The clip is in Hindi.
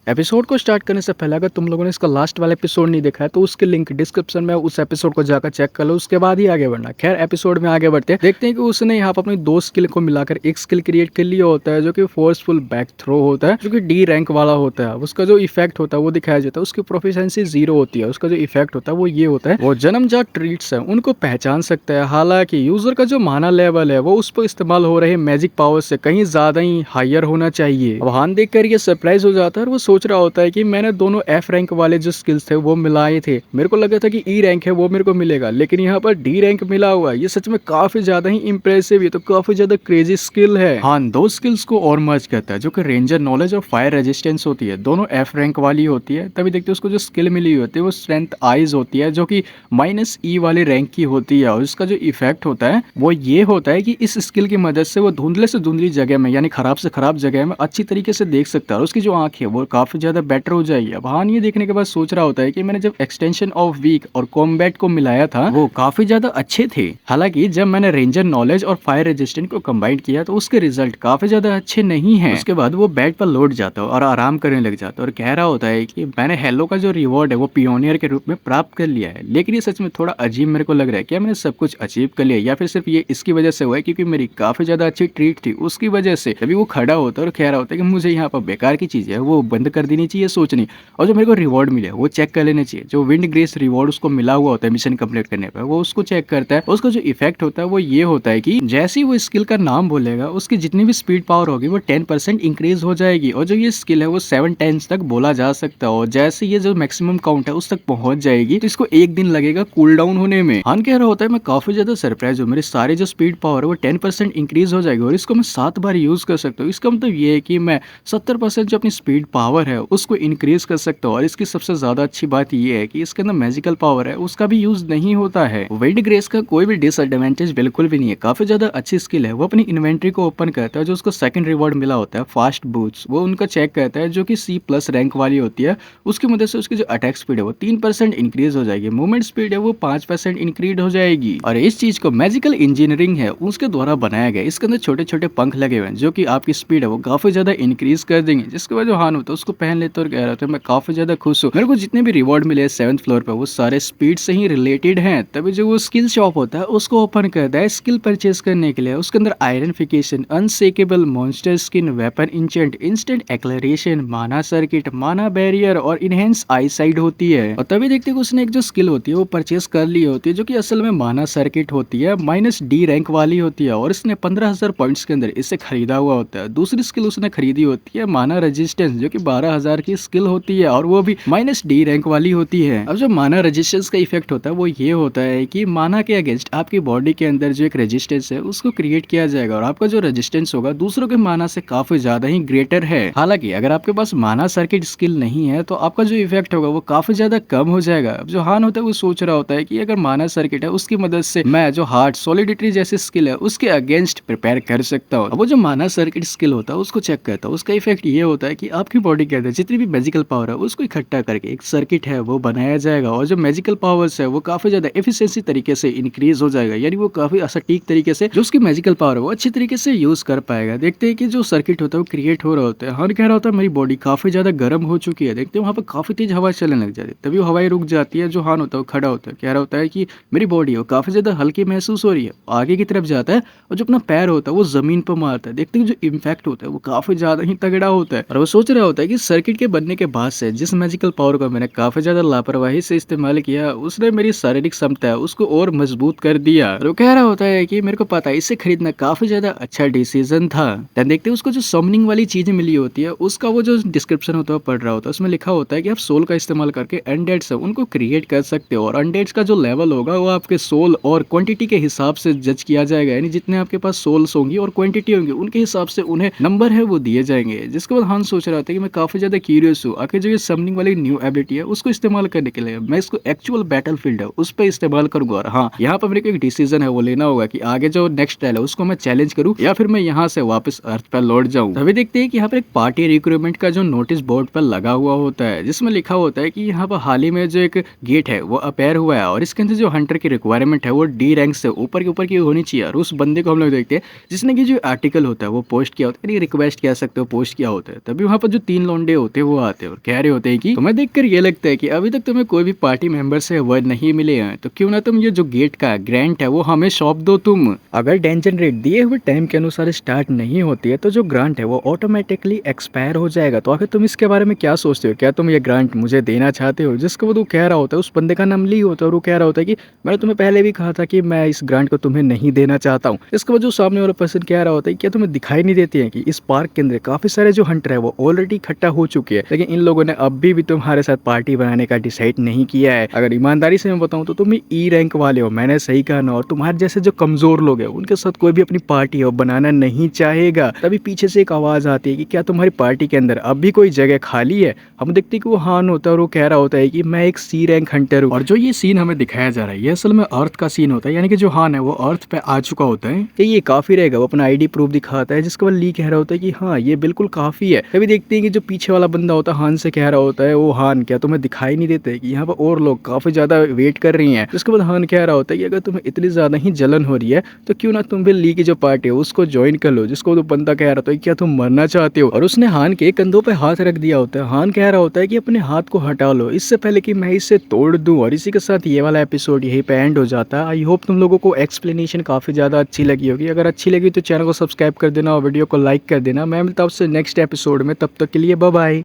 एपिसोड को स्टार्ट करने से पहले अगर तुम लोगों ने इसका लास्ट वाला एपिसोड नहीं देखा है तो उसकी लिंक डिस्क्रिप्शन में उस एपिसोड को जाकर चेक कर लो, उसके बाद ही आगे बढ़ना। खैर एपिसोड में आगे बढ़ते हैं, देखते हैं कि उसने यहाँ पर अपनी दो स्किल को मिलाकर एक स्किल क्रिएट कर लिया होता है जो कि फोर्सफुल बैक थ्रो होता है, जो कि डी रैंक वाला होता है। उसका जो इफेक्ट होता है वो दिखाया जाता है, उसकी प्रोफिशिएंसी 0 होती है। उसका जो इफेक्ट होता है वो ये होता है, वो जन्मजात ट्रीट्स है उनको पहचान सकता है। हालांकि यूजर का जो माना लेवल है वो उस पर इस्तेमाल हो रहे मैजिक पावर से कहीं ज्यादा ही हायर होना चाहिए। अब हान देख कर ये सरप्राइज हो जाता है और वो सोच रहा होता है कि मैंने दोनों एफ रैंक वाले जो स्किल्स थे वो मिलाए थे, मेरे को लगा था कि ई रैंक है वो मेरे को मिलेगा, लेकिन यहाँ पर डी रैंक मिला हुआ है। ये सच में काफी ज्यादा ही इंप्रेसिव है, तो काफी ज्यादा क्रेजी स्किल है। हाँ, दो स्किल्स को और मर्ज करता है जो कि रेंजर नॉलेज और फायर रेजिस्टेंस होती है, दोनों एफ रैंक वाली होती है। तभी देखते हैं उसको जो स्किल मिली होती है वो स्ट्रेंथ आइज होती है जो कि -E वाले रैंक की होती है। और इसका जो इफेक्ट होता है वो ये होता है कि इस स्किल की मदद से वो धुंधले से धुंधली जगह में यानी खराब से खराब जगह में अच्छी तरीके से देख सकता है और उसकी जो आंख है वो काफी ज्यादा बेटर हो जाएगी। अब हान ये देखने के बाद सोच रहा होता है कि मैंने जब एक्सटेंशन ऑफ वीक और कॉम्बैट को मिलाया था वो काफी ज्यादा अच्छे थे। हालांकि जब मैंने रेंजर नॉलेज और फायर रेजिस्टेंट को कंबाइन किया तो उसके रिजल्ट काफी ज्यादा अच्छे नहीं है। उसके बाद वो बेड पर लौट जाता है और आराम करने लग जाता है और कह रहा होता है कि मैंने हेलो का जो रिवॉर्ड है वो पियोनियर के रूप में प्राप्त कर लिया है। लेकिन ये सच में थोड़ा अजीब मेरे को लग रहा है, क्या मैंने सब कुछ अचीव कर लिया या फिर सिर्फ ये इसकी वजह से हुआ है क्योंकि मेरी काफी ज्यादा अच्छी ट्रीट थी उसकी वजह से। तभी वो खड़ा होता है और कह रहा होता है कि मुझे यहाँ पर बेकार की चीज है वो बंद कर देनी चाहिए सोचनी, और जो मेरे को रिवॉर्ड मिले वो चेक कर लेने चाहिए। जो विंड ग्रेस रिवॉर्ड उसको मिला हुआ होता है मिशन कंप्लीट करने पर वो उसको चेक करता है। उसका जो इफेक्ट होता है वो ये होता है कि जैसे ही वो स्किल का नाम बोलेगा उसकी जितनी भी स्पीड पावर होगी वो 10% इंक्रीज हो जाएगी और जो ये स्किल है वो 7 टाइम्स तक बोला जा सकता है। और जैसे ये जो मैक्सिमम काउंट है उस तक पहुंच जाएगी तो इसको 1 दिन लगेगा कूल डाउन होने में। हान कह रहा होता है मैं काफी ज्यादा सरप्राइज हूँ, मेरी सारी जो स्पीड पावर है वो 10% इंक्रीज हो जाएगी और इसको मैं 7 बार यूज कर सकता हूँ। इसका मतलब ये है कि मैं 70% जो अपनी स्पीड पावर है उसको इंक्रीज कर सकता हूँ। और इसकी सबसे ज्यादा अच्छी बात ये है कि इसके अंदर मैजिकल पावर है उसका भी यूज नहीं होता है। विंड ग्रेस का कोई भी डिसएडवांटेज बिल्कुल भी नहीं है, काफी ज्यादा अच्छी स्किल है। वो अपनी इन्वेंट्री को ओपन करता है, जो उसको सेकंड रिवॉर्ड मिला होता है फास्ट बूट्स वो उनका चेक करता है जो कि C+ रैंक वाली होती है। उसकी मदद से उसकी जो अटैक स्पीड है वो 3% इंक्रीज हो जाएगी, मूवमेंट स्पीड है वो 5% इंक्रीज हो जाएगी। और इस चीज को मैजिकल इंजीनियरिंग है उसके द्वारा बनाया गया। इसके अंदर छोटे छोटे पंख लगे हुए हैं जो कि आपकी स्पीड है वो काफी ज्यादा इंक्रीज कर देंगे। जिसके बाद जो हान होता है उसको पहन लेते और कह रहा था मैं काफी ज्यादा खुश हूँ, मेरे को जितने भी रिवॉर्ड मिले 7th फ्लोर पर वो सारे स्पीड से ही रिलेटेड हैं। तभी जो वो स्किल शॉप होता है उसको ओपन करता है स्किल परचेज करने के लिए। उसके अंदर ironification, unshakeable monster skin, weapon enchant, instant acceleration, mana circuit, माना बैरियर और इनहेंस आईसाइट होती है। और तभी देखते हैं कि उसने एक जो स्किल होती है वो परचेज कर ली होती है जो कि असल में माना सर्किट होती है, -D रैंक वाली होती है और इसने 15,000 पॉइंट्स के अंदर इसे खरीदा हुआ होता है। दूसरी स्किल उसने खरीदी होती है माना रेजिस्टेंस जो कि 12,000 की स्किल होती है और वो भी -D रैंक वाली होती है। अब जो माना रेजिस्टेंस का इफेक्ट होता है वो ये होता है कि माना के अगेंस्ट आपकी बॉडी के अंदर जो एक रेजिस्टेंस है उसको क्रिएट किया जाएगा और आपका जो रेजिस्टेंस होगा दूसरों के माना से काफी ज्यादा ही ग्रेटर है। हालांकि अगर आपके पास माना सर्किट स्किल नहीं है तो आपका जो इफेक्ट होगा वो काफी ज्यादा कम हो जाएगा। अब जो हान होता है वो सोच रहा होता है कि अगर माना सर्किट है उसकी मदद से मैं जो हार्ट सॉलिडिटी जैसी स्किल है उसके अगेंस्ट प्रिपेयर कर सकता हूँ। अब वो जो माना सर्किट स्किल होता है उसको चेक करता है। उसका इफेक्ट ये होता है कि आपकी बॉडी के अंदर जितनी भी मैजिकल पावर है उसको इकट्ठा करके एक सर्किट है वो बनाया जाएगा और जो मैजिकल पावर्स है वो काफी ज्यादा एफिशिएंसी तरीके से इंक्रीज हो जाएगा, यानी वो काफी सटीक तरीके से जो उसकी मैजिकल पावर है वो अच्छी तरीके से यूज कर पाएगा। देखते हैं कि जो सर्किट होता है वो क्रिएट हो रहा होता है। हर कह रहा होता है मेरी बॉडी काफी ज्यादा गर्म हो चुकी है। देखते हैं वहाँ पर काफी तेज हवा चलने लग जाती है। तभी वो हवाएं रुक जाती है। जो हान होता है वो खड़ा होता है, कह रहा होता है कि मेरी बॉडी है काफी ज्यादा हल्की महसूस हो रही है। आगे की तरफ जाता है और जो अपना पैर होता है वो जमीन पर मारता है। देखते हैं जो इम्पैक्ट होता है वो काफी ज्यादा ही तगड़ा होता है और वो सोच रहा होता है कि सर्किट के बनने के बाद से जिस मैजिकल पावर को मैंने काफी ज्यादा लापरवाही से इस्तेमाल किया उसने मेरी शारीरिक क्षमता है उसको और मजबूत कर दिया। और वो कह रहा होता है कि मेरे को पता है इसे खरीदना काफी ज्यादा अच्छा डिसीजन था। देन देखते हैं उसको जो समनिंग वाली चीज मिली होती है उसका वो जो डिस्क्रिप्शन होता है पढ़ रहा होता है। उसमें लिखा होता है कि आप सोल का इस्तेमाल करके अनडेड्स है उनको क्रिएट कर सकते हो और अनडेड्स का जो लेवल होगा वो आपके सोल और क्वांटिटी के हिसाब से जज किया जाएगा, यानी जितने आपके पास सोल्स होंगी और क्वांटिटी होंगी उनके हिसाब से उन्हें नंबर है वो दिए जाएंगे। जिसके बाद हान सोच रहा था कि मैं काफी ज्यादा क्यूरियस हूँ आखिर जो ये समनिंग वाली न्यू एबिलिटी है उसको इस्तेमाल करने के लिए मैं इसको एक्चुअल बैटलफील्ड है उस पर इस्तेमाल करूंगा। और हाँ, यहाँ पर मेरे को एक डिसीजन है वो लेना होगा कि आगे जो नेक्स्ट ट्रायल है उसको मैं चैलेंज करूँ या फिर मैं यहाँ से वापस अर्थ पर लौट जाऊँ। अभी देखते हैं कि यहाँ पर एक पार्टी रिक्रूटमेंट का जो नोटिस बोर्ड पर लगा हुआ होता है जिसमें लिखा होता है कि यहाँ पर हाल ही में जो एक गेट है वो अपेयर हुआ है और इसके अंदर जो हंटर की रिक्वायरमेंट है वो D रैंक से ऊपर की होनी चाहिए। और उस बंदे को हम लोग देखते हैं जिसने कि जो आर्टिकल होता है वो पोस्ट किया होता है, रिक्वेस्ट कह सकते हो पोस्ट किया होता है। तभी वहाँ पर जो 3 लौंडे होते हैं वो आते हैं और कह रहे होते हैं कि तुम्हें देखकर ये लगता है कि अभी तक तुम्हें कोई भी पार्टी मेंबर से अवार्ड नहीं मिले हैं, तो क्यों ना तुम ये जो गेट का ग्रांट है वो हमें सौंप दो। तुम अगर डेंजन रेट दिए हुए टाइम के अनुसार स्टार्ट नहीं होती है तो जो ग्रांट है वो ऑटोमेटिकली एक्सपायर हो जाएगा। तो आखिर तुम इसके बारे में क्या सोचते हो? क्या तुम ये ग्रांट मुझे देना चाहते हो? जिसको वो कह रहा होता है, उस बंदे का नाम ली होता है और वो कह रहा होता है कि मैंने तुम्हें पहले भी कहा था कि मैं इस ग्रांट को तुम्हें नहीं देना चाहता हूँ। इसके बाद जो सामने वाला पर्सन कह रहा होता है क्या तुम्हें दिखाई नहीं देती है कि इस पार्क के अंदर काफी सारे जो हंटर है वो ऑलरेडी इकट्ठा हो चुके हैं, लेकिन इन लोगों ने अभी भी तुम्हारे साथ पार्टी बनाने का डिसाइड नहीं किया है। अगर ईमानदारी से मैं बताऊं तो तुम ई रैंक वाले हो, मैंने सही कहा ना, और तुम्हारे जैसे जो कमजोर लोग हैं उनके साथ कोई भी अपनी पार्टी हो बनाना नहीं चाहेगा। तभी पीछे से एक आवाज आती है कि क्या तुम्हारी पार्टी के अंदर अब भी कोई जगह खाली है? हम देखते हैं कि वो हान होता है और वो कह रहा होता है कि मैं एक सी रैंक हंटर हूँ। और जो ये सीन हमें दिखाया जा रहा है ये असल में अर्थ का सीन होता है, यानी कि जो हान है वो अर्थ पे आ चुका होता है कि ये काफी रहेगा। वो अपना आईडी प्रूफ दिखाता है जिसके बाद ली कह रहा होता है कि हाँ ये बिल्कुल काफी है। तभी देखते हैं कि जो पीछे वाला बंदा होता है हान से कह रहा होता है, वो हान क्या तुम्हें दिखाई नहीं देते कि यहाँ पर और लोग काफी ज्यादा वेट कर रही हैं? जिसके बाद हान कह रहा होता है कि अगर तुम्हें इतनी ज्यादा ही जलन हो रही है तो क्यों ना तुम भी ली की जो पार्टी है उसको ज्वाइन कर लो। जिसको तो बंदा कह रहा था क्या तुम मरना चाहते हो, और उसने हान के कंधों पे हाथ रख दिया होता है। हान कह रहा होता है कि अपने हाथ को हटा लो इससे पहले कि मैं इसे तोड़ दूं। और इसी के साथ ये वाला एपिसोड यहीं पे एंड हो जाता है। आई होप तुम लोगों को एक्सप्लेनेशन काफी ज्यादा अच्छी लगी होगी। अगर अच्छी लगी तो चैनल को सब्सक्राइब कर देना और वीडियो को लाइक कर देना। मैं मिलता हूं आपसे नेक्स्ट एपिसोड में, तब तक के लिए बाय बाय।